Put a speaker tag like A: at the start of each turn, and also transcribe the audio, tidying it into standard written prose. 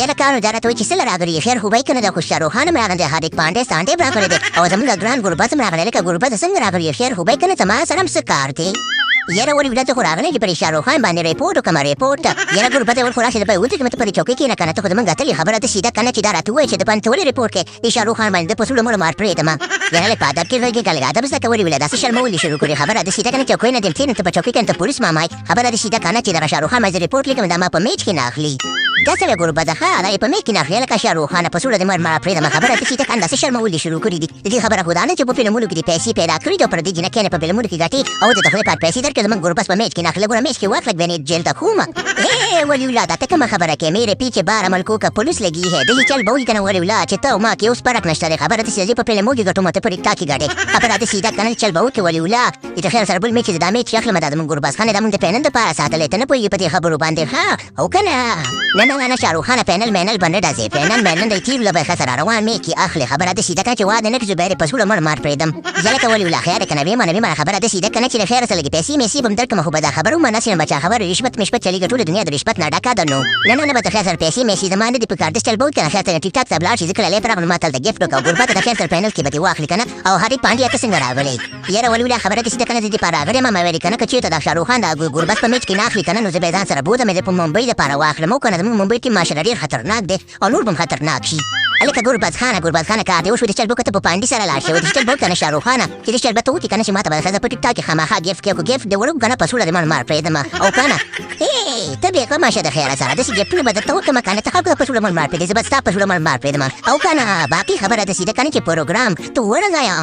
A: یاره کانو دره توی چې سره راغلی خیر خو به کنه د خوشحالو خان راغلی هادیک پاندې سانډې راغلی دی او زموږ ګران ګوربت راغلی لکه ګوربت څنګه راغلی خیر خو به کنه ته ما سره څه کار دی یاره ولې ولته خو راغلی چې پر شاروخ خان باندې ریپورت وکم ریپورت یاره ګوربت ول خو راشه د په وته کې مته پر چوکۍ کې نه کنه ته خو دمن غتلی خبره ته سیده کنه چې دا راته وای چې د پنځه ولې ریپورت کې شاروخ خان باندې په سولو مړ مار پرې دما یاره له پاده کې وایي کله غاده بس کوي ولا دا شرمولې شروع کړي خبره د سیده کنه چوکۍ نه دم ته په چوکۍ کې ته پولیس مامای خبره د سیده کنه چې دا شاروخ خان باندې ریپورت لیکم دا ما په میچ کې نه اخلي دا څه ګوربت ښه دا په میچ کې نه اخلي لکه شاروخ خان په سولو د مړ مار پرې دما خبره د سیده کنه شرمولې شروع کړي دي دې خبره خدای نه چې په فلمونو کې پیسې پیدا کړې د پر دې نه کنه په فلمونو کې غټي او د خپل پات پیسې درکې زمون ګوربت په میچ کې نه اخلي ګور میچ کې وخت لګ بني جیل ته کومه ولی ولاد ته کوم خبره کې میرے پیچھے 12 ملکوں کا पुलिस लगी है دلی چل بوئی کنه ولی ولاد چې ته ما کې اوس پرک نشته خبره ته سيدي په فلمو کې غټو مته پرې ټاکی غاټه خبره ته سیده کنه چل بوئی کې ولی ولاد ته خیر سره بل میچ د میچ اخلي مدد من ګورباس خان د مونږ ته پینل د پاره ساتلې ته نه پوي په دې خبرو باندې ها او کنه نه شاروخ خان پینل مینل باندې دازي پینل مینل د تیر لبه خسر روان میچ کې اخلي خبره ته سیده کنه چې واده نه کې زبېره په سوله مر پرېدم ځکه ولی ولاد خیر کنه به ما خبره ته سیده کنه چې خیر سره لګي پیسې مې بم درک مخ به دا خبرو ما نسیم بچا خبر رشوت مشبت چلی ټول دنیا د رشوت نه ډکا ده نو نه به خیر سره پیسې مې زمانه د پکار د چل بوت کنه خیر ته ټیک ټاک سبلار چې ذکر لې پر ما تل د گیفت او ګوربت د خیر سره پینل کې به واخلي کنه او هاري پاندیا ته څنګه راغلی یاره ولی ولاد خبره ته سیده کنه دې پاره غره ما ویل کنه چې ته د شاروخ خان د ګوربت په میچ کې نه اخلي کنه نو زه به ځان سره بوته مې په ممبئی د پاره واخلم کنه د ممبئی کې ماشره ډیر خطرناک دی او نور هم خطرناک شي الکه ګوربت خان کار دی او شو د چل بوکته په پاندې سره لاړ شو د چل بوک کنه شاروخ خان چې د چل بوته وتی کنه چې ماته به خزه په ټیک ټاک خامخا گیفت دی ورو کنه په سوله د مار پرېدم او کنه ته به کومه شه د خیر سره د سې په بده ته کومه کنه ته خلکو په سوله مار پرېدې زبر ستا په سوله مار پرېدم او کنه باقي خبره د سیده کنه چې پروګرام تو ورغایا